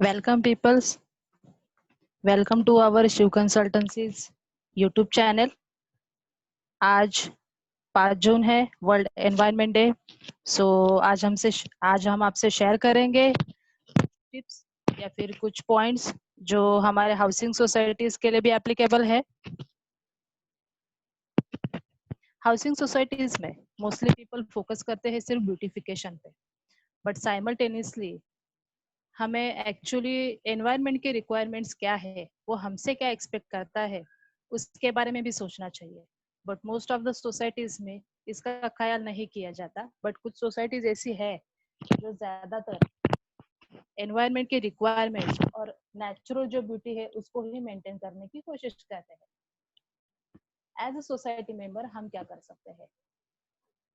Welcome, peoples. Welcome to our Shiv Consultancies YouTube channel. आज 5 जून है, world environment day. सो आज हम आपसे शेयर करेंगे टिप्स या फिर कुछ पॉइंट्स जो हमारे हाउसिंग सोसाइटीज के लिए भी एप्लीकेबल है। हाउसिंग सोसाइटीज में मोस्टली पीपल फोकस करते हैं सिर्फ ब्यूटिफिकेशन पे, बट साइमल्टेनियसली हमें एक्चुअली एनवायरनमेंट के रिक्वायरमेंट्स क्या है, वो हमसे क्या एक्सपेक्ट करता है, उसके बारे में भी सोचना चाहिए। But most of the societies में इसका ख्याल नहीं किया जाता। बट कुछ सोसाइटीज ऐसी है जो ज्यादातर एनवायरनमेंट के रिक्वायरमेंट्स और नेचुरल जो ब्यूटी है उसको ही मेंटेन करने की कोशिश करते हैं। एज अ सोसाइटी मेंबर हम क्या कर सकते हैं?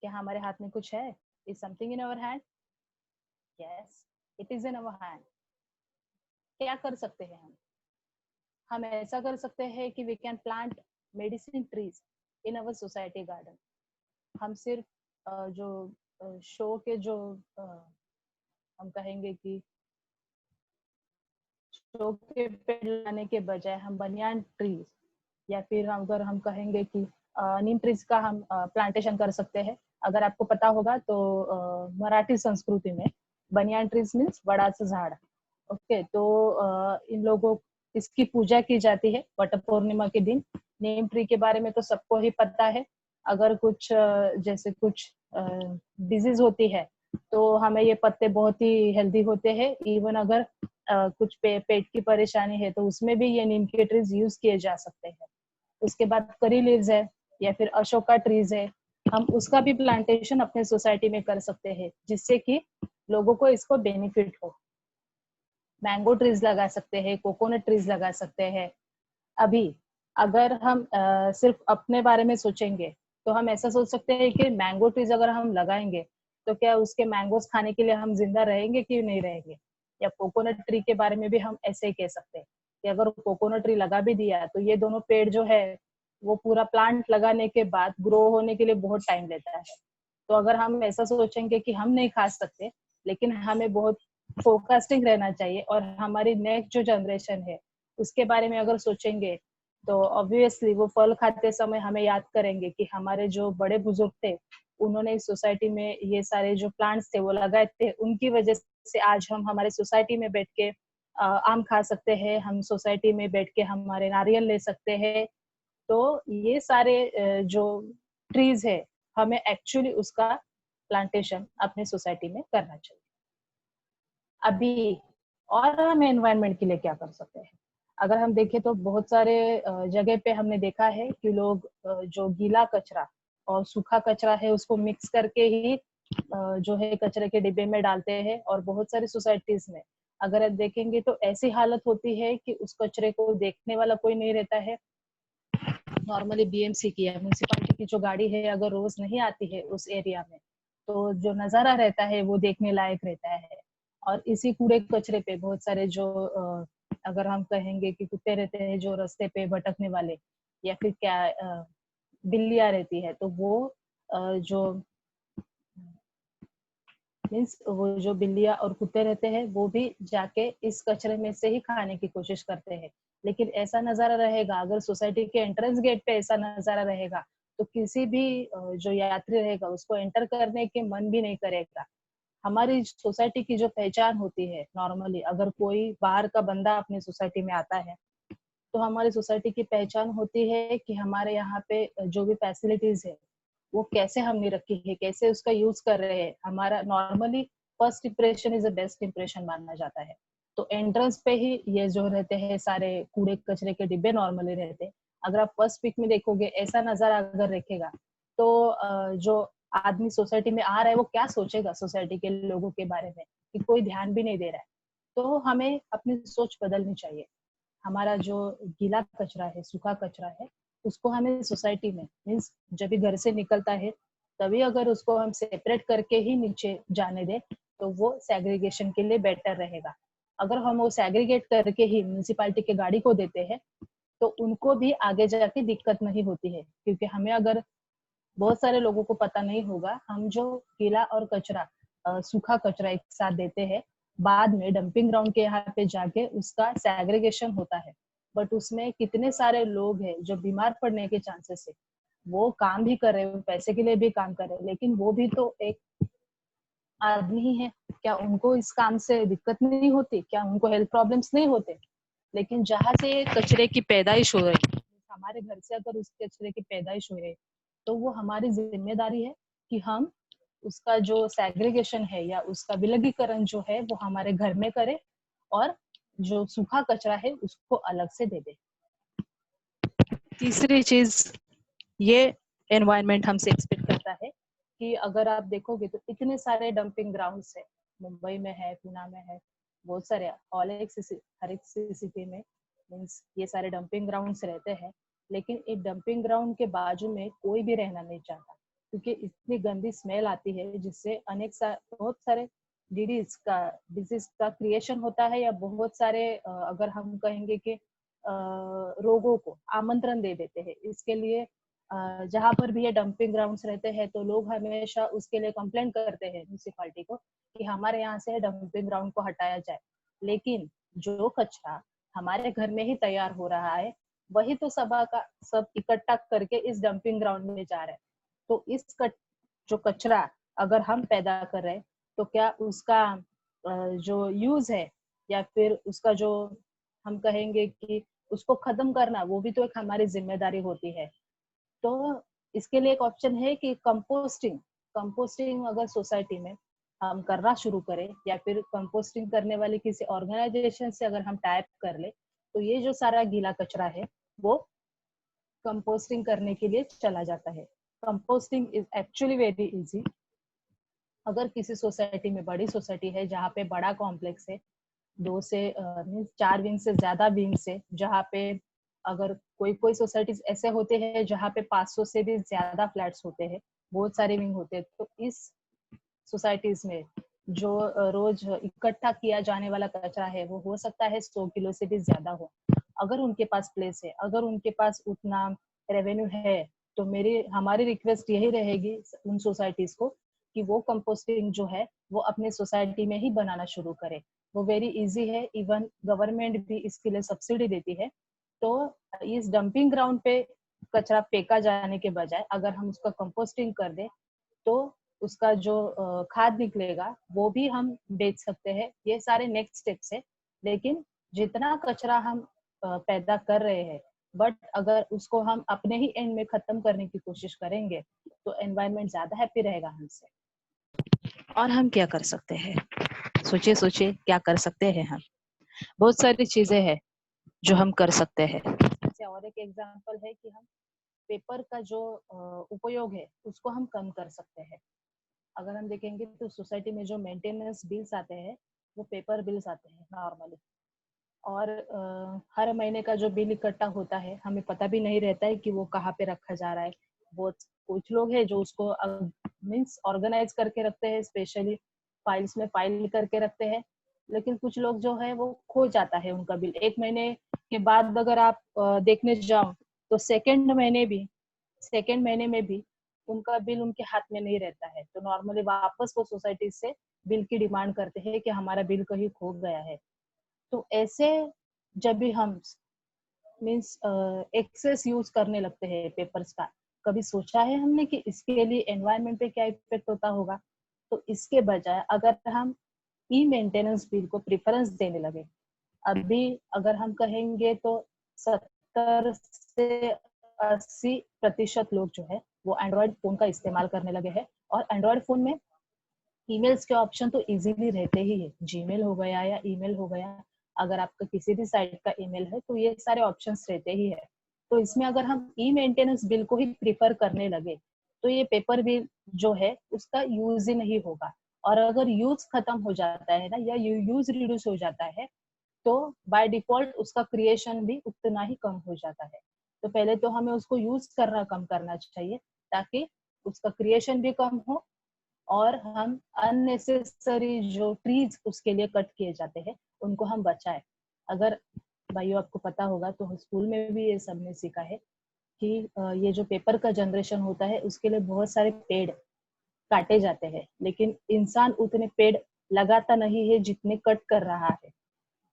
क्या हमारे हाथ में कुछ है? Is something in our hand? Yes, it is in our hand. क्या कर सकते हैं हम ऐसा कर सकते हैं कि we can plant medicine trees in our society garden. हम सिर्फ जो शो के जो हम कहेंगे कि शो के पेड़ लगाने के बजाय हम बनियान ट्रीज या फिर अगर हम कहेंगे कि नीम ट्रीज का हम प्लांटेशन कर सकते हैं। अगर आपको पता होगा तो मराठी संस्कृति में बनियान ट्रीज मीन्स बड़ाचं झाड। ओके, तो इन लोगों इसकी पूजा की जाती है वट पूर्णिमा के दिन। नीम ट्री के बारे में तो सबको ही पता है। अगर कुछ जैसे कुछ डिजीज होती है तो हमें ये पत्ते बहुत ही हेल्दी होते हैं। इवन अगर कुछ पेट की परेशानी है तो उसमें भी ये नीम के ट्रीज यूज किए जा सकते हैं। उसके बाद करी लीव्स है या फिर अशोका ट्रीज है, हम उसका भी प्लांटेशन अपने सोसाइटी में कर सकते हैं जिससे कि लोगों को इसको बेनिफिट हो। मैंगो ट्रीज लगा सकते हैं, कोकोनट ट्रीज लगा सकते हैं। अभी अगर हम सिर्फ अपने बारे में सोचेंगे तो हम ऐसा सोच सकते हैं कि मैंगो ट्रीज अगर हम लगाएंगे तो क्या उसके मैंगोज खाने के लिए हम जिंदा रहेंगे कि नहीं रहेंगे। या कोकोनट ट्री के बारे में भी हम ऐसे ही कह सकते हैं कि अगर कोकोनट ट्री लगा भी दिया तो ये दोनों पेड़ जो है वो पूरा प्लांट लगाने के बाद ग्रो होने के लिए बहुत टाइम लेता है। तो अगर हम ऐसा सोचेंगे कि हम नहीं खा सकते, लेकिन हमें बहुत फोकस्टिंग रहना चाहिए और हमारी नेक्स्ट जो जनरेशन है उसके बारे में अगर सोचेंगे तो ऑब्वियसली वो फल खाते समय हमें याद करेंगे कि हमारे जो बड़े बुजुर्ग थे उन्होंने इस सोसाइटी में ये सारे जो प्लांट्स थे वो लगाए थे। उनकी वजह से आज हम हमारे सोसाइटी में बैठ के आम खा सकते हैं, हम सोसाइटी में बैठ के हमारे नारियल ले सकते हैं। तो ये सारे जो ट्रीज है हमें एक्चुअली उसका प्लांटेशन अपने सोसाइटी में करना चाहिए। अभी और हम एनवायरनमेंट के लिए क्या कर सकते हैं? अगर हम देखें तो बहुत सारे जगह पे हमने देखा है कि लोग जो गीला कचरा और सूखा कचरा है उसको मिक्स करके ही जो है कचरे के डिब्बे में डालते हैं। और बहुत सारी सोसाइटीज में अगर आप देखेंगे तो ऐसी हालत होती है कि उस कचरे को देखने वाला कोई नहीं रहता है। नॉर्मली बीएमसी की या म्यूनसिपालिटी की जो गाड़ी है अगर रोज नहीं आती है उस एरिया में तो जो नजारा रहता है वो देखने लायक रहता है। और इसी कूड़े कचरे पे बहुत सारे जो अगर हम कहेंगे कि कुत्ते रहते हैं जो रास्ते पे भटकने वाले या फिर क्या बिल्लियां रहती है तो वो जो मीन्स वो जो बिल्लियां और कुत्ते रहते हैं वो भी जाके इस कचरे में से ही खाने की कोशिश करते हैं। लेकिन ऐसा नजारा रहेगा अगर सोसाइटी के एंट्रेंस गेट पे ऐसा नजारा रहेगा तो किसी भी जो यात्री रहेगा उसको एंटर करने के मन भी नहीं करेगा। हमारी सोसाइटी की जो पहचान होती है, नॉर्मली अगर कोई बाहर का बंदा अपनी सोसाइटी में आता है तो हमारी सोसाइटी की पहचान होती है कि हमारे यहाँ पे जो भी फैसिलिटीज है वो कैसे हमने रखी है, कैसे उसका यूज कर रहे हैं। हमारा normally first impression is the best impression माना जाता है। तो एंट्रेंस पे ही ये जो रहते हैं सारे कूड़े कचरे के डिब्बे नॉर्मली रहते हैं। अगर आप फर्स्ट पिक में देखोगे ऐसा नजारा अगर रखेगा तो जो आदमी सोसाइटी में आ रहा है वो क्या सोचेगा सोसाइटी के लोगों के बारे में कि कोई ध्यान भी नहीं दे रहा है। तो हमें अपनी सोच बदलनी चाहिए। हमारा जो गीला कचरा है, सूखा कचरा है, उसको हमें सोसाइटी में मीन्स जब भी घर से निकलता है तभी अगर उसको हम सेपरेट करके ही नीचे जाने दें तो वो सेग्रीगेशन के लिए बेटर रहेगा। अगर हम वो सेग्रीगेट करके ही म्यूनिसिपालिटी के गाड़ी को देते हैं तो उनको भी आगे जाके दिक्कत नहीं होती है। क्योंकि हमें अगर बहुत सारे लोगों को पता नहीं होगा, हम जो गीला और कचरा सूखा कचरा एक साथ देते हैं बाद में डंपिंग ग्राउंड के यहाँ पे जाके उसका सैग्रीगेशन होता है, बट उसमें कितने सारे लोग हैं जो बीमार पड़ने के चांसेस है। वो काम भी कर रहे हैं, पैसे के लिए भी काम कर रहे हैं, लेकिन वो भी तो एक आदमी ही है। क्या उनको इस काम से दिक्कत नहीं होती? क्या उनको हेल्थ प्रॉब्लम्स नहीं होते? लेकिन जहाँ से कचरे की पैदाइश हो रही है, हमारे घर से अगर उस कचरे की पैदाइश हो रही है, तो वो हमारी जिम्मेदारी है कि हम उसका जो सेग्रीगेशन है या उसका विलगीकरण जो है वो हमारे घर में करें, और जो सूखा कचरा है उसको अलग से दे दे। तीसरी चीज ये एनवायरनमेंट हमसे एक्सपेक्ट करता है कि अगर आप देखोगे तो इतने सारे डंपिंग ग्राउंड्स है, मुंबई में है, पुणे में है, बहुत सारे, हर एक सिटी में मीन्स ये सारे डंपिंग ग्राउंड्स रहते हैं। लेकिन एक डंपिंग ग्राउंड के बाजू में कोई भी रहना नहीं चाहता, क्योंकि इतनी गंदी स्मेल आती है जिससे बहुत सारे डिजीज का क्रिएशन होता है, या बहुत सारे अगर हम कहेंगे कि रोगों को आमंत्रण दे देते हैं। इसके लिए जहाँ पर भी ये डंपिंग ग्राउंड्स रहते हैं तो लोग हमेशा उसके लिए कंप्लेंट करते हैं म्यूनिसिपालिटी को कि हमारे यहाँ से डंपिंग ग्राउंड को हटाया जाए। लेकिन जो कचरा हमारे घर में ही तैयार हो रहा है, वही तो सब इकट्ठा करके इस डंपिंग ग्राउंड में जा रहा है। तो जो कचरा अगर हम पैदा कर रहे हैं, तो क्या उसका जो यूज है, या फिर उसका जो हम कहेंगे कि उसको खत्म करना, वो भी तो एक हमारी जिम्मेदारी होती है। तो इसके लिए एक ऑप्शन है कि कंपोस्टिंग अगर सोसाइटी में हम करना शुरू करें, या फिर कंपोस्टिंग करने वाले किसी ऑर्गेनाइजेशन से अगर हम टाइप कर ले, तो ये जो सारा गीला कचरा है वो कंपोस्टिंग करने के लिए चला जाता है। Composting is actually very easy. अगर किसी सोसाइटी में, बड़ी सोसाइटी है जहाँ पे बड़ा कॉम्प्लेक्स है, 4 विंग से ज्यादा विंग्स है, जहाँ पे अगर कोई कोई सोसाइटीज ऐसे होते हैं जहाँ पे 500 से भी ज्यादा फ्लैट्स होते हैं, बहुत सारे विंग होते हैं, तो इस सोसाइटीज में जो रोज इकट्ठा किया जाने वाला कचरा है वो हो सकता है 100 किलो से भी ज्यादा हो। अगर उनके पास प्लेस है, अगर उनके पास उतना रेवेन्यू है, तो हमारी रिक्वेस्ट यही रहेगी उन सोसाइटीज को कि वो कंपोस्टिंग जो है वो अपने सोसाइटी में ही बनाना शुरू करे। वो वेरी इजी है, इवन गवर्नमेंट भी इसके लिए सब्सिडी देती है। तो इस डंपिंग ग्राउंड पे कचरा फेंका जाने के बजाय अगर हम उसका कंपोस्टिंग कर दे, तो उसका जो खाद निकलेगा वो भी हम बेच सकते हैं। ये सारे नेक्स्ट स्टेप्स है। लेकिन जितना कचरा हम पैदा कर रहे हैं, बट अगर उसको हम अपने ही एंड में खत्म करने की कोशिश करेंगे, तो एनवायरनमेंट ज्यादा हैप्पी रहेगा हमसे। और हम क्या कर सकते हैं? सोचिए क्या कर सकते हैं हम। बहुत सारी चीजें हैं जो हम कर सकते हैं। जैसे और एक एग्जांपल है कि हम पेपर का जो उपयोग है उसको हम कम कर सकते हैं। अगर हम देखेंगे तो सोसाइटी में जो मेंटेनेंस बिल्स आते हैं वो पेपर बिल्स आते हैं नॉर्मली, और हर महीने का जो बिल इकट्ठा होता है हमें पता भी नहीं रहता है कि वो कहाँ पे रखा जा रहा है। वो कुछ लोग हैं जो उसको मीन्स ऑर्गेनाइज करके रखते हैं, स्पेशली फाइल्स में फाइल करके रखते हैं। लेकिन कुछ लोग जो है वो खो जाता है उनका बिल। 1 महीने के बाद अगर आप देखने जाओ तो सेकेंड महीने में भी उनका बिल उनके हाथ में नहीं रहता है। तो नॉर्मली वापस वो सोसाइटी से बिल की डिमांड करते हैं कि हमारा बिल कहीं खो गया है। तो ऐसे जब भी हम मीन्स एक्सेस यूज करने लगते हैं पेपर्स का, कभी सोचा है हमने कि इसके लिए एनवायरनमेंट पे क्या इफेक्ट होता होगा? तो इसके बजाय अगर हम ई मेंटेनेंस बिल को प्रेफरेंस देने लगे, अभी अगर हम कहेंगे तो 70 से 80% लोग जो है वो एंड्रॉयड फोन का इस्तेमाल करने लगे हैं। और एंड्रॉयड फोन में ईमेल्स के ऑप्शन तो इजीली रहते ही है, जीमेल हो गया या ईमेल हो गया, अगर आपका किसी भी साइट का ईमेल है तो ये सारे ऑप्शंस रहते ही है। तो इसमें अगर हम ई मेंटेनेंस बिल को ही प्रीफर करने लगे, तो ये पेपर बिल जो है उसका यूज ही नहीं होगा। और अगर यूज खत्म हो जाता है ना, या यूज रिड्यूस हो जाता है, तो बाय डिफॉल्ट उसका क्रिएशन भी उतना ही कम हो जाता है। तो पहले तो हमें उसको यूज करना कम करना चाहिए, ताकि उसका क्रिएशन भी कम हो, और हम अननेसेसरी जो ट्रीज उसके लिए कट किए जाते हैं उनको हम बचाएं। अगर भाइयों आपको पता होगा तो स्कूल में भी ये सबने सीखा है कि ये जो पेपर का जनरेशन होता है उसके लिए बहुत सारे पेड़ काटे जाते हैं, लेकिन इंसान उतने पेड़ लगाता नहीं है जितने कट कर रहा है।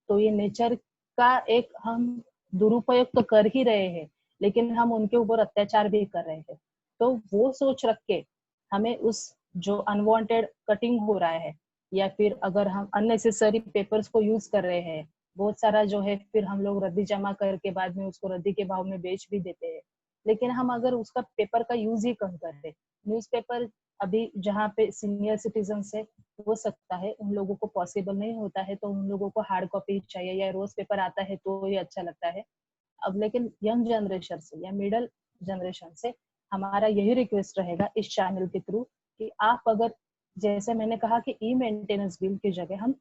तो ये नेचर का एक हम दुरुपयोग तो कर ही रहे हैं, लेकिन हम उनके ऊपर अत्याचार भी कर रहे हैं। तो वो सोच रख के हमें उस जो अनवांटेड कटिंग हो रहा है, या फिर अगर हम अननेसेसरी पेपर्स को यूज कर रहे हैं बहुत सारा जो है, फिर हम लोग रद्दी जमा करके बाद में उसको रद्दी के भाव में बेच भी देते हैं। लेकिन हम अगर उसका पेपर का यूज ही कम कर रहे, न्यूज़पेपर अभी जहाँ पे सीनियर सिटीजन है हो सकता है, उन लोगों को पॉसिबल नहीं होता है, तो उन लोगों को हार्ड कॉपी चाहिए या रोज पेपर आता है तो ये अच्छा लगता है। अब लेकिन यंग जनरेशन से या मिडल जनरेशन से हमारा यही रिक्वेस्ट रहेगा इस चैनल के थ्रू कि आप अगर, जैसे मैंने कहा कि ई मेंटेनेंस बिल की जगह हम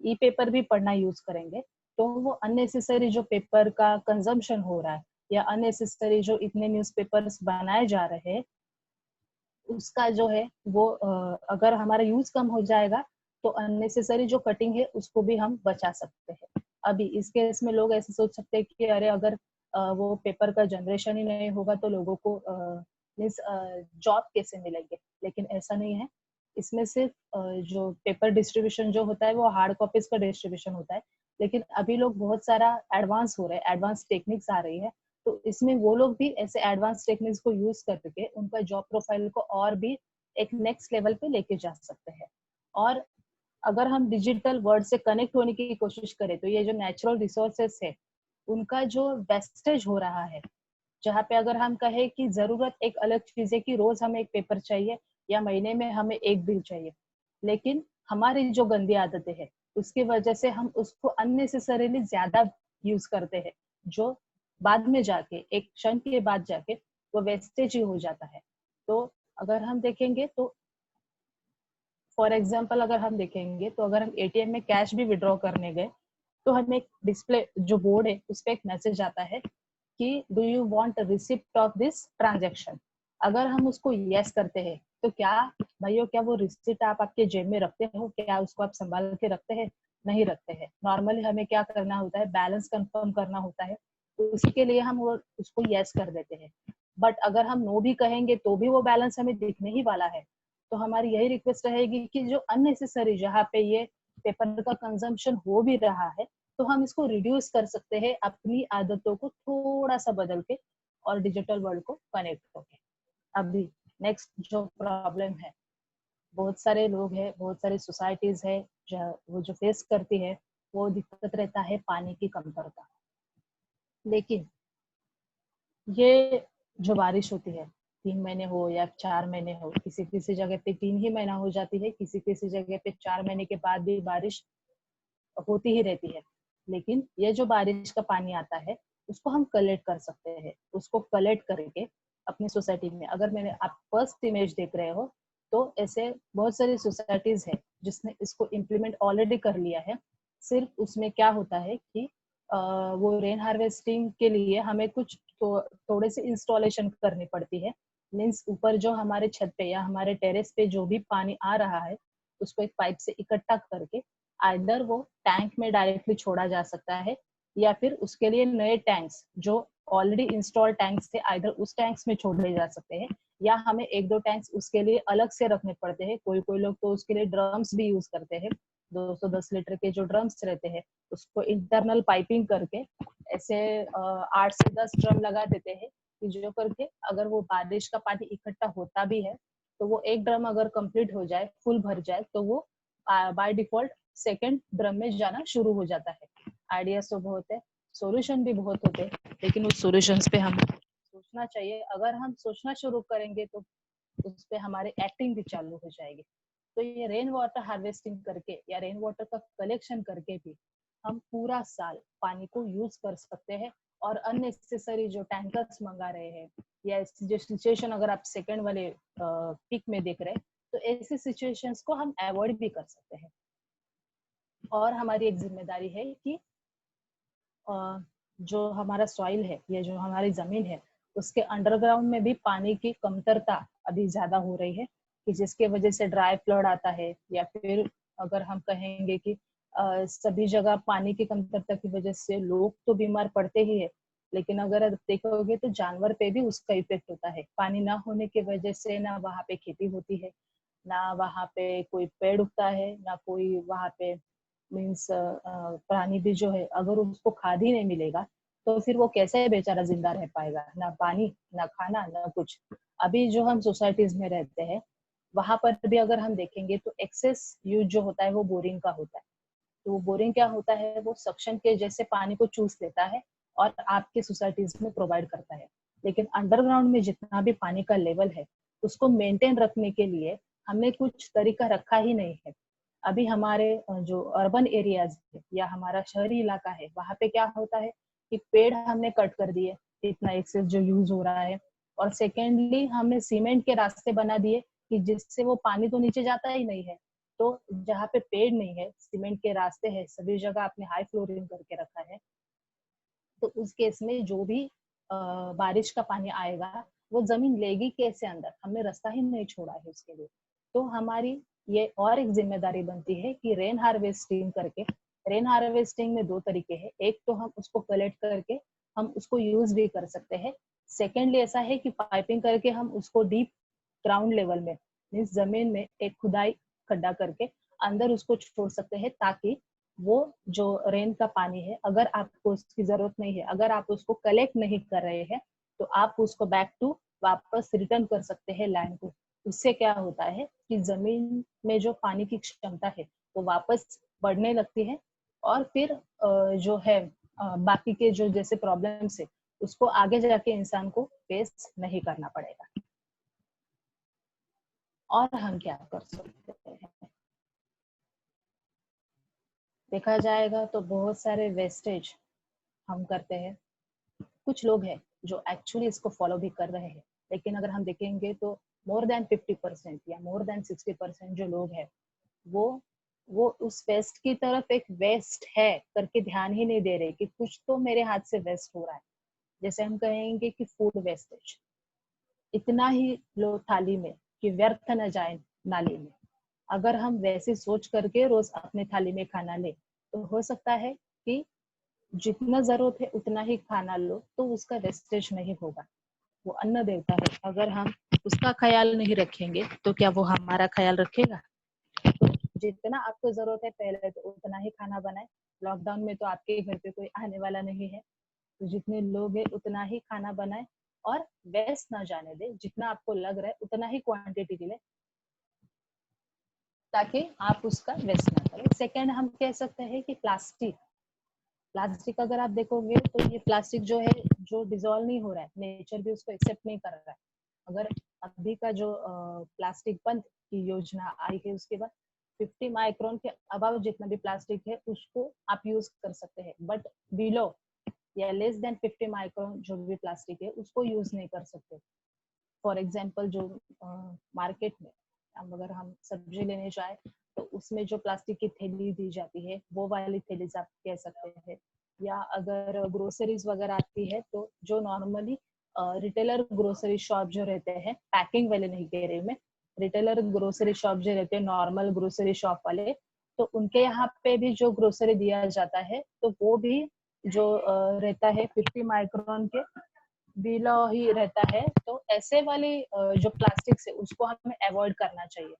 ई पेपर भी पढ़ना यूज करेंगे, तो वो अननेसेसरी जो पेपर का कंजम्पशन हो रहा है या अननेसेसरी जो इतने न्यूज़पेपर्स बनाए जा रहे हैं, उसका जो है वो अगर हमारा यूज कम हो जाएगा तो अननेसेसरी जो कटिंग है उसको भी हम बचा सकते हैं। अभी इस केस में लोग ऐसे सोच सकते हैं कि अरे अगर वो पेपर का जनरेशन ही नहीं होगा तो लोगों को मीन्स जॉब कैसे मिलेंगे, लेकिन ऐसा नहीं है। इसमें सिर्फ जो पेपर डिस्ट्रीब्यूशन जो होता है वो हार्ड कॉपीज का डिस्ट्रीब्यूशन होता है, लेकिन अभी लोग बहुत सारा एडवांस हो रहे हैं, एडवांस टेक्निक्स आ रही है, तो इसमें वो लोग भी ऐसे एडवांस टेक्निक्स को यूज करके उनका जॉब प्रोफाइल को और भी एक नेक्स्ट लेवल पे लेके जा सकते हैं। और अगर हम डिजिटल वर्ल्ड से कनेक्ट होने की कोशिश करें तो ये जो नेचुरल रिसोर्सेस है उनका जो वेस्टेज हो रहा है, जहाँ पे अगर हम कहें कि जरूरत एक अलग चीज है कि रोज हमें एक पेपर चाहिए या महीने में हमें एक बिल चाहिए, लेकिन हमारी जो गंदी आदतें हैं उसकी वजह से हम उसको अननेसेसरीली ज्यादा यूज करते हैं, जो बाद में जाके एक क्षण के बाद जाके वो वेस्टेज ही हो जाता है। तो अगर हम देखेंगे तो फॉर एग्जाम्पल अगर हम देखेंगे तो अगर हम एटीएम में कैश भी विड्रॉ करने गए तो हमें एक डिस्प्ले जो बोर्ड है उस पर एक मैसेज आता है कि do you want receipt of this transaction. अगर हम उसको यस करते हैं तो क्या भाइयों, क्या वो रिसिप्ट आप आपके जेब में रखते हो, क्या उसको आप संभाल के रखते हैं? नहीं रखते हैं। नॉर्मली हमें क्या करना होता है, बैलेंस कंफर्म करना होता है, तो उसी के लिए हम वो उसको यस कर देते हैं। बट अगर हम नो भी कहेंगे तो भी वो बैलेंस हमें दिखने ही वाला है। तो हमारी यही रिक्वेस्ट रहेगी कि जो अननेसेसरी जहाँ पे ये पेपर का कंजम्पशन हो भी रहा है तो हम इसको रिड्यूस कर सकते हैं अपनी आदतों को थोड़ा सा बदल के और डिजिटल वर्ल्ड को कनेक्ट होके। अभी नेक्स्ट जो प्रॉब्लम है, बहुत सारे लोग हैं, बहुत सारी सोसाइटीज है वो जो फेस करती है, वो दिक्कत रहता है पानी की कमतरता। लेकिन ये जो बारिश होती है 3 महीने हो या 4 महीने हो, किसी किसी जगह पे 3 ही महीना हो जाती है, किसी किसी जगह पे 4 महीने के बाद भी बारिश होती ही रहती है। लेकिन ये जो बारिश का पानी आता है उसको हम कलेक्ट कर सकते हैं। उसको कलेक्ट करके अपनी सोसाइटी में, अगर मैंने आप फर्स्ट इमेज देख रहे हो तो ऐसे बहुत सारी सोसाइटीज है जिसने इसको इम्प्लीमेंट ऑलरेडी कर लिया है। सिर्फ उसमें क्या होता है कि वो रेन हार्वेस्टिंग के लिए हमें कुछ थोड़े से इंस्टॉलेशन करनी पड़ती है। मीन्स ऊपर जो हमारे छत पे या हमारे टेरेस पे जो भी पानी आ रहा है उसको एक पाइप से इकट्ठा करके आइदर वो टैंक में डायरेक्टली छोड़ा जा सकता है, या फिर उसके लिए नए टैंक्स जो ऑलरेडी इंस्टॉल टैंक्स थे आइदर उस टैंक्स में छोड़े जा सकते हैं, या हमें एक दो टैंक्स उसके लिए अलग से रखने पड़ते हैं। कोई कोई लोग तो उसके लिए ड्रम्स भी यूज करते हैं, 210 लीटर के जो ड्रम्स रहते हैं उसको इंटरनल पाइपिंग करके ऐसे 8 से 10 ड्रम लगा देते हैं कि जो करके अगर वो बारिश का पानी इकट्ठा होता भी है तो वो एक ड्रम अगर कंप्लीट हो जाए, फुल भर जाए, तो वो बाय डिफॉल्ट सेकंड ड्रम में जाना शुरू हो जाता है। आइडियाज तो बहुत है, सॉल्यूशन भी बहुत होते हैं, लेकिन उस सॉल्यूशंस पे हम सोचना चाहिए। अगर हम सोचना शुरू करेंगे तो उस पे हमारे एक्टिंग भी चालू हो जाएगी। तो ये रेन वाटर हार्वेस्टिंग करके या रेन वाटर का कलेक्शन करके भी हम पूरा साल पानी को यूज कर सकते हैं। और अननेसेसरी जो टैंकर्स मंगा रहे हैं या जो सिचुएशन अगर आप सेकंड वाले पिक में देख रहे हैं तो ऐसी सिचुएशंस को हम अवॉइड भी कर सकते हैं। और हमारी एक जिम्मेदारी है कि जो हमारा सॉइल है या जो हमारी जमीन है उसके अंडरग्राउंड में भी पानी की कमतरता अभी ज्यादा हो रही है, कि जिसके वजह से ड्राई फ्लड आता है, या फिर अगर हम कहेंगे कि सभी जगह पानी की कमतरता की वजह से लोग तो बीमार पड़ते ही है, लेकिन अगर आप देखोगे तो जानवर पे भी उसका इफेक्ट होता है। पानी ना होने की वजह से ना वहाँ पे खेती होती है, ना वहाँ पे कोई पेड़ उगता है, ना कोई वहाँ पे मीन्स प्राणी भी जो है, अगर उसको खाद ही नहीं मिलेगा तो फिर वो कैसे बेचारा जिंदा रह पाएगा? ना पानी, ना खाना, ना कुछ। अभी जो हम सोसाइटीज में रहते हैं वहां पर भी अगर हम देखेंगे तो एक्सेस यूज जो होता है वो बोरिंग का होता है। तो वो बोरिंग क्या होता है, वो सक्शन के जैसे पानी को चूस लेता है और आपके सोसाइटीज में प्रोवाइड करता है। लेकिन अंडरग्राउंड में जितना भी पानी का लेवल है उसको मेंटेन रखने के लिए हमने कुछ तरीका रखा ही नहीं है। अभी हमारे जो अर्बन एरियाज है या हमारा शहरी इलाका है वहां पे क्या होता है कि पेड़ हमने कट कर दिए, इतना एक्सेस जो यूज हो रहा है। और सेकेंडली हमने सीमेंट के रास्ते बना दिए कि जिससे वो पानी तो नीचे जाता ही नहीं है। तो जहाँ पे पेड़ नहीं है, सीमेंट के रास्ते है, सभी जगह आपने हाई फ्लोरिंग करके रखा है, तो उस केस में जो भी बारिश का पानी आएगा वो जमीन लेगी कैसे अंदर? हमने रास्ता ही नहीं छोड़ा है उसके लिए। तो हमारी ये और एक जिम्मेदारी बनती है कि रेन हार्वेस्टिंग करके, रेन हार्वेस्टिंग में दो तरीके हैं, एक तो हम उसको कलेक्ट करके हम उसको यूज भी कर सकते हैं। सेकेंडली ऐसा है कि पाइपिंग करके हम उसको डीप ग्राउंड लेवल में मीन्स जमीन में एक खुदाई खड्डा करके अंदर उसको छोड़ सकते हैं, ताकि वो जो रेन का पानी है अगर आपको उसकी जरूरत नहीं है, अगर आप उसको कलेक्ट नहीं कर रहे हैं, तो आप उसको बैक टू वापस रिटर्न कर सकते हैं लैंड को। उससे क्या होता है कि जमीन में जो पानी की क्षमता है वो वापस बढ़ने लगती है और फिर जो है बाकी के जो जैसे प्रॉब्लम्स है उसको आगे जाके इंसान को फेस नहीं करना पड़ेगा। और हम क्या कर सकते हैं? देखा जाएगा तो बहुत सारे वेस्टेज हम करते हैं। कुछ लोग हैं जो एक्चुअली इसको फॉलो भी कर रहे हैं, लेकिन अगर हम देखेंगे तो मोर देन 50% या मोर देन 60% जो लोग हैं वो वो उस वेस्ट की तरफ एक वेस्ट है करके ध्यान ही नहीं दे रहे कि कुछ तो मेरे हाथ से वेस्ट हो रहा है। जैसे हम कहेंगे कि फूड वेस्टेज इतना ही लो थाली में कि व्यर्थ न जाए नाली में। अगर हम वैसे सोच करके रोज अपने थाली में खाना ले तो हो सकता है कि जितना जरूरत है उतना ही खाना लो तो उसका वेस्टेज नहीं होगा। वो अन्न देवता है, अगर हम उसका ख्याल नहीं रखेंगे तो क्या वो हमारा ख्याल रखेगा? तो जितना आपको जरूरत है पहले तो उतना ही खाना बनाए। लॉकडाउन में तो आपके घर पे कोई आने वाला नहीं है, तो जितने लोग हैं उतना ही खाना बनाए और वेस्ट ना जाने दे। जितना आपको लग रहा है उतना ही क्वांटिटी ले, ताकि आप उसका वेस्ट ना करें। सेकेंड हम कह सकते हैं कि प्लास्टिक, प्लास्टिक अगर आप देखोगे तो ये प्लास्टिक जो है जो डिजोल्व नहीं हो रहा है, नेचर भी उसको एक्सेप्ट नहीं कर रहा है। अगर अभी का जो प्लास्टिक बंद की योजना आई है उसके बाद 50 माइक्रोन के अबाव जितना भी प्लास्टिक है उसको आप यूज कर सकते हैं, बट बिलो या लेस देन 50 माइक्रोन जो भी प्लास्टिक है उसको यूज नहीं कर सकते। फॉर एग्जाम्पल जो मार्केट में अगर हम सब्जी लेने जाए तो उसमें जो प्लास्टिक की थैली दी जाती है वो वाली थैली आप कह सकते हैं। या अगर ग्रोसरीज वगैरह आती है तो जो नॉर्मली रिटेलर ग्रोसरी शॉप जो रहते हैं, पैकिंग वाले नहीं कह रही मैं, रिटेलर ग्रोसरी शॉप जो रहते हैं नॉर्मल ग्रोसरी शॉप वाले, तो उनके यहाँ पे भी जो ग्रोसरी दिया जाता है तो वो भी जो रहता है 50 माइक्रोन के बिलो ही रहता है। तो ऐसे वाली जो प्लास्टिक है उसको हमें अवॉइड करना चाहिए।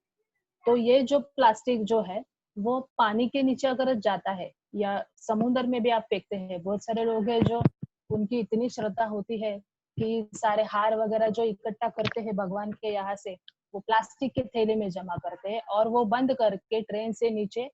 तो ये जो प्लास्टिक जो है वो पानी के नीचे अगर जाता है या समुद्र में भी आप फेंकते हैं, बहुत सारे लोग हैं जो उनकी इतनी श्रद्धा होती है कि सारे हार वगैरह जो इकट्ठा करते हैं भगवान के यहाँ से वो प्लास्टिक के थैले में जमा करते हैं और वो बंद करके ट्रेन से नीचे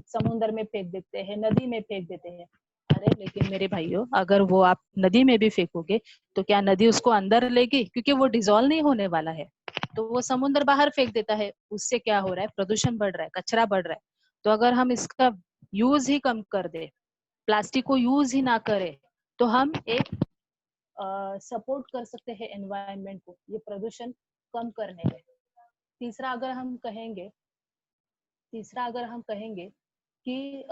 समुद्र में फेंक देते हैं, नदी में फेंक देते हैं। अरे लेकिन मेरे भाइयों, अगर वो आप नदी में भी फेंकोगे तो क्या नदी उसको अंदर लेगी? क्योंकि वो डिजोल्व नहीं होने वाला है। तो वो समुद्र बाहर फेंक देता है, उससे क्या हो रहा है? प्रदूषण बढ़ रहा है, कचरा बढ़ रहा है। तो अगर हम इसका यूज ही कम कर दे, प्लास्टिक को यूज ही ना करें, तो हम एक सपोर्ट कर सकते हैं एनवायरनमेंट को ये प्रदूषण कम करने में। तीसरा अगर हम कहेंगे तीसरा अगर हम कहेंगे कि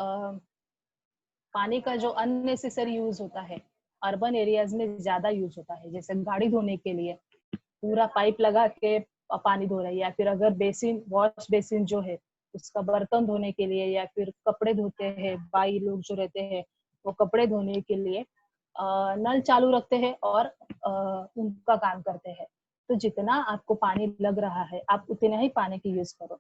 पानी का जो अननेसेसरी यूज होता है अर्बन एरियाज में ज्यादा यूज होता है, जैसे गाड़ी धोने के लिए पूरा पाइप लगा के पानी धो रहे हैं, या फिर अगर बेसिन वॉश बेसिन जो है उसका बर्तन धोने के लिए, या फिर कपड़े धोते हैं बाई लोग जो रहते हैं वो कपड़े धोने के लिए नल चालू रखते हैं और उनका काम करते हैं। तो जितना आपको पानी लग रहा है आप उतना ही पानी की यूज करो।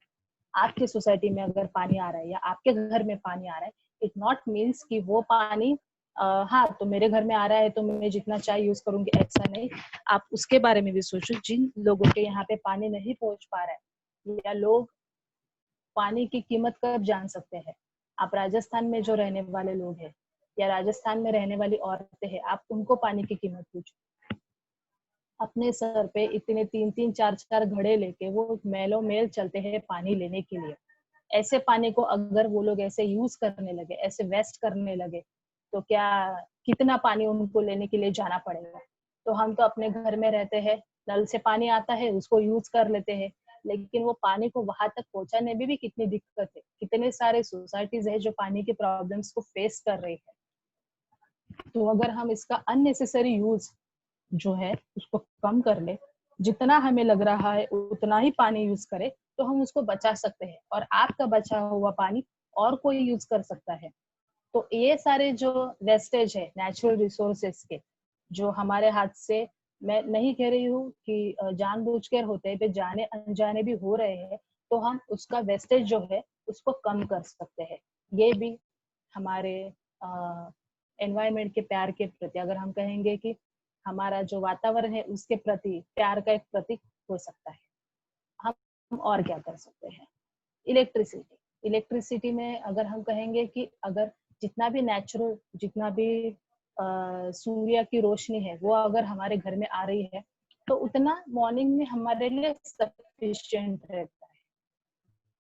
आपकी सोसाइटी में अगर पानी आ रहा है या आपके घर में पानी आ रहा है, इट नॉट मीन्स कि वो पानी हाँ तो मेरे घर में आ रहा है तो मैं जितना चाहे यूज करूंगी, ऐसा नहीं। आप उसके बारे में भी सोचो जिन लोगों के यहाँ पे पानी नहीं पहुंच पा रहा है, या लोग पानी की कीमत कब जान सकते हैं। आप राजस्थान में जो रहने वाले लोग हैं या राजस्थान में रहने वाली औरतें हैं, आप उनको पानी की कीमत पूछो। अपने सर पे इतने 3-3 4-4 घड़े लेके वो मैलों मैल चलते हैं पानी लेने के लिए। ऐसे पानी को अगर वो लोग ऐसे यूज करने लगे, ऐसे वेस्ट करने लगे, तो क्या कितना पानी उनको लेने के लिए जाना पड़ेगा। तो हम तो अपने घर में रहते हैं, नल से पानी आता है उसको यूज कर लेते हैं, लेकिन वो पानी को वहां तक पहुंचाने में भी कितनी दिक्कत है। कितने सारे सोसाइटीज है जो पानी की प्रॉब्लम्स को फेस कर रही है। तो अगर हम इसका अननेसेसरी यूज जो है उसको कम कर ले, जितना हमें लग रहा है उतना ही पानी यूज करे, तो हम उसको बचा सकते हैं और आपका बचा हुआ पानी और कोई यूज कर सकता है। तो ये सारे जो वेस्टेज है नेचुरल रिसोर्सेस के, जो हमारे हाथ से, मैं नहीं कह रही हूँ कि जानबूझकर होते हैं, जाने अनजाने भी हो रहे हैं, तो हम उसका वेस्टेज जो है उसको कम कर सकते हैं। ये भी हमारे एनवायरमेंट के प्यार के प्रति, अगर हम कहेंगे कि हमारा जो वातावरण है उसके प्रति प्यार का एक प्रतीक हो सकता है। हम और क्या कर सकते हैं। इलेक्ट्रिसिटी, इलेक्ट्रिसिटी में अगर हम कहेंगे कि अगर जितना भी नेचुरल, जितना भी सूर्य की रोशनी है वो अगर हमारे घर में आ रही है, तो उतना मॉर्निंग में हमारे लिए सफिशिएंट रहता है।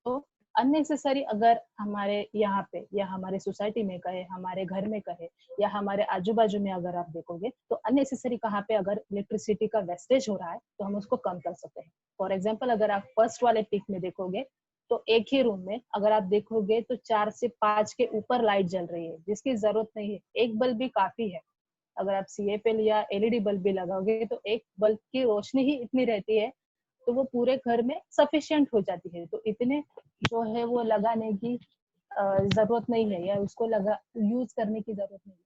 तो अननेसेसरी अगर हमारे यहाँ पे या हमारे सोसाइटी में कहे, हमारे घर में कहे, या हमारे आजू बाजू में अगर आप देखोगे, तो अननेसेसरी कहाँ पे अगर इलेक्ट्रिसिटी का वेस्टेज हो रहा है तो हम उसको कम कर सकते हैं। फॉर एग्जाम्पल अगर आप फर्स्ट वाले पिक में देखोगे, तो एक ही रूम में अगर आप देखोगे तो 4 से 5 के ऊपर लाइट जल रही है, जिसकी जरूरत नहीं है। एक बल्ब भी काफी है। अगर आप CFL या LED बल्ब भी लगाओगे तो एक बल्ब की रोशनी ही इतनी रहती है, तो वो पूरे घर में सफिशिएंट हो जाती है। तो इतने जो है वो लगाने की जरूरत नहीं है, या उसको लगा यूज करने की जरूरत नहीं है।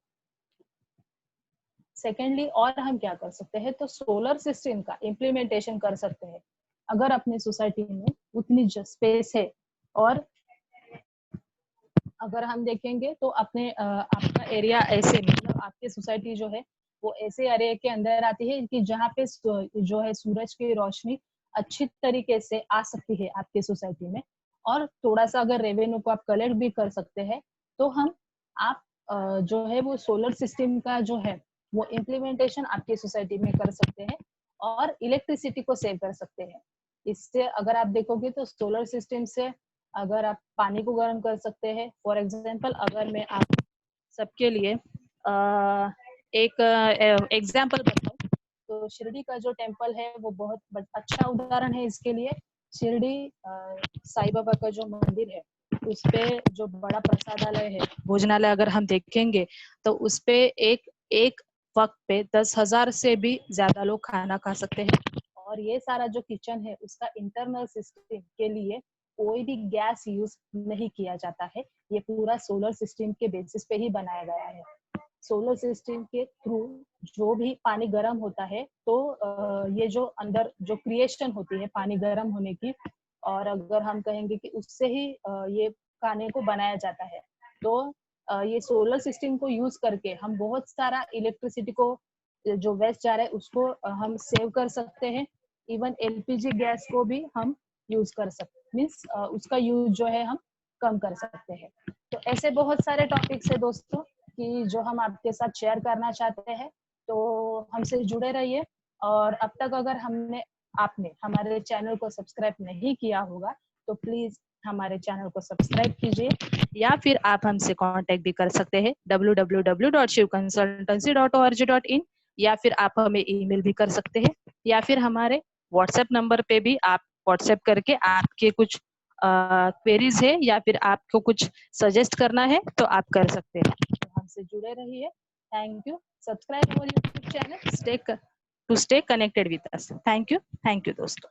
सेकेंडली और हम क्या कर सकते हैं, तो सोलर सिस्टम का इम्प्लीमेंटेशन कर सकते हैं। अगर अपने सोसाइटी में उतनी स्पेस है, और अगर हम देखेंगे तो अपने आपका एरिया ऐसे, मतलब आपकी सोसाइटी जो है वो ऐसे एरिया के अंदर आती है कि जहाँ पे जो है सूरज की रोशनी अच्छी तरीके से आ सकती है आपके सोसाइटी में, और थोड़ा सा अगर रेवेन्यू को आप कलेक्ट भी कर सकते हैं, तो हम आप जो है वो सोलर सिस्टम का जो है वो इम्प्लीमेंटेशन आपकी सोसाइटी में कर सकते हैं और इलेक्ट्रिसिटी को सेव कर सकते हैं। इससे अगर आप देखोगे तो सोलर सिस्टम से अगर आप पानी को गर्म कर सकते हैं। फॉर एग्जाम्पल अगर मैं आप सबके लिए एक एग्जाम्पल बताऊं, तो शिरडी का जो टेम्पल है वो बहुत अच्छा उदाहरण है इसके लिए। शिरडी साईं बाबा का जो मंदिर है, उस पे जो बड़ा प्रसादालय है, भोजनालय, अगर हम देखेंगे तो उस पे एक एक वक्त पे 10,000 से भी ज्यादा लोग खाना खा सकते हैं। और ये सारा जो किचन है उसका इंटरनल सिस्टम के लिए कोई भी गैस यूज नहीं किया जाता है। ये पूरा सोलर सिस्टम के बेसिस पे ही बनाया गया है। सोलर सिस्टम के थ्रू जो भी पानी गर्म होता है, तो ये जो अंदर जो क्रिएशन होती है पानी गर्म होने की, और अगर हम कहेंगे कि उससे ही ये खाने को बनाया जाता है, तो ये सोलर सिस्टम को यूज करके हम बहुत सारा इलेक्ट्रिसिटी को जो वेस्ट जा रहा है उसको हम सेव कर सकते हैं। इवन LPG गैस को भी हम यूज कर सकते, मीन्स उसका यूज जो है हम कम कर सकते हैं। तो ऐसे बहुत सारे टॉपिक्स है दोस्तों कि जो हम आपके साथ शेयर करना चाहते हैं। तो हमसे जुड़े रहिए, और अब तक अगर आपने हमारे चैनल को सब्सक्राइब नहीं किया होगा तो प्लीज हमारे चैनल को सब्सक्राइब कीजिए, या फिर आप हमसे कांटेक्ट भी कर सकते हैं www.shivconsultancy.org.in, या फिर आप हमें ईमेल भी कर सकते हैं, या फिर हमारे व्हाट्सएप नंबर पे भी आप व्हाट्सएप करके आपके कुछ क्वेरीज है या फिर आपको कुछ सजेस्ट करना है तो आप कर सकते हैं। तो हमसे जुड़े रहिए। Thank you. Subscribe our YouTube channel, stay connected with us. Thank you दोस्तों।